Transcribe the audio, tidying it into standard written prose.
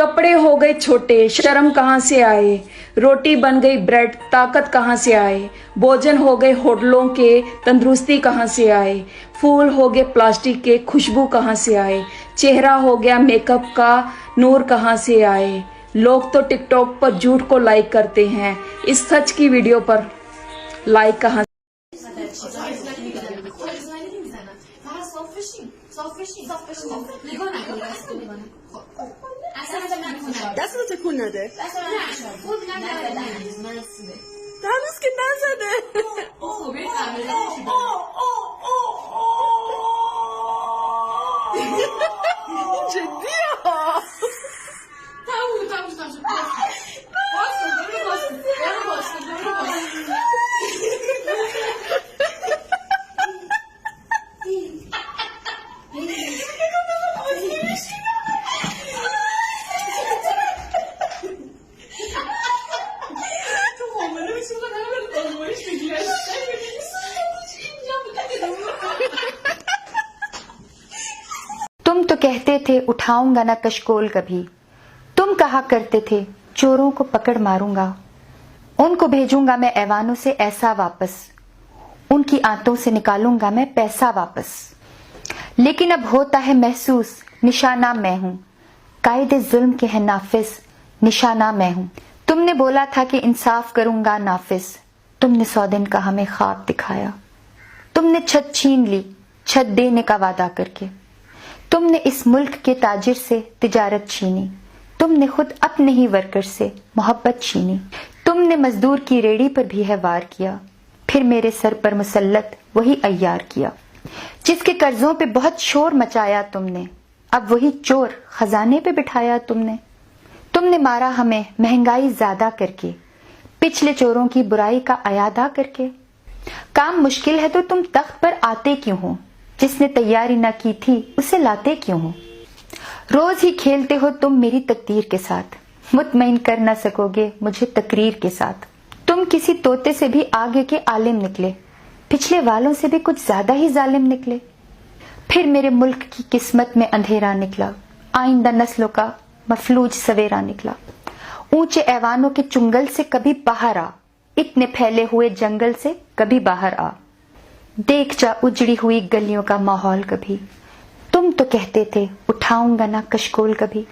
कपड़े हो गए छोटे, शर्म कहाँ से आए, रोटी बन गई ब्रेड, ताकत कहाँ से आए, भोजन हो गए होटलों के, तंदुरुस्ती कहाँ से आए, फूल हो गए प्लास्टिक के, खुशबू कहाँ से आए, चेहरा हो गया मेकअप का, नूर कहाँ से आए। लोग तो टिकटॉक पर झूठ को लाइक करते हैं, इस सच की वीडियो पर लाइक कहाँ। Das wird der Kunde. Tanrıs kimden sana? Ciddi ya. तुम तो कहते थे उठाऊंगा ना कशकोल कभी, तुम कहा करते थे चोरों को पकड़ मारूंगा, उनको भेजूंगा मैं ऐवानों से ऐसा वापस, उनकी आंतों से निकालूंगा मैं पैसा वापस। लेकिन अब होता है महसूस निशाना मैं हूं, कायदे जुल्म के है नाफिज निशाना मैं हूं। तुमने बोला था कि इंसाफ करूंगा नाफिज, तुमने 100 दिन का हमें ख्वाब दिखाया। तुमने छत छीन ली छत देने का वादा करके, तुमने इस मुल्क के ताजिर से तिजारत छीनी, तुमने खुद अपने ही वर्कर से मोहब्बत छीनी। तुमने मजदूर की रेड़ी पर भी है वार किया, फिर मेरे सर पर मुसल्लत वही अय्यार किया। जिसके कर्जों पे बहुत शोर मचाया तुमने, अब वही चोर खजाने पे बिठाया तुमने। तुमने मारा हमें महंगाई ज्यादा करके, पिछले चोरों की बुराई का अयादा करके। काम मुश्किल है तो तुम तख्त पर आते क्यों हो, जिसने तैयारी न की थी उसे लाते क्यों हो। रोज ही खेलते हो तुम मेरी तकदीर के साथ, मुतमईन कर न सकोगे मुझे तकरीर के साथ। तुम किसी तोते से भी आगे के आलिम निकले, पिछले वालों से भी कुछ ज्यादा ही जालिम निकले। फिर मेरे मुल्क की किस्मत में अंधेरा निकला, आइंदा नस्लों का मफलूज सवेरा निकला। ऊंचे ऐवानों के चुंगल से कभी बाहर आ, इतने फैले हुए जंगल से कभी बाहर आ। देख जा उजड़ी हुई गलियों का माहौल कभी, तुम तो कहते थे उठाऊंगा ना कशकोल कभी।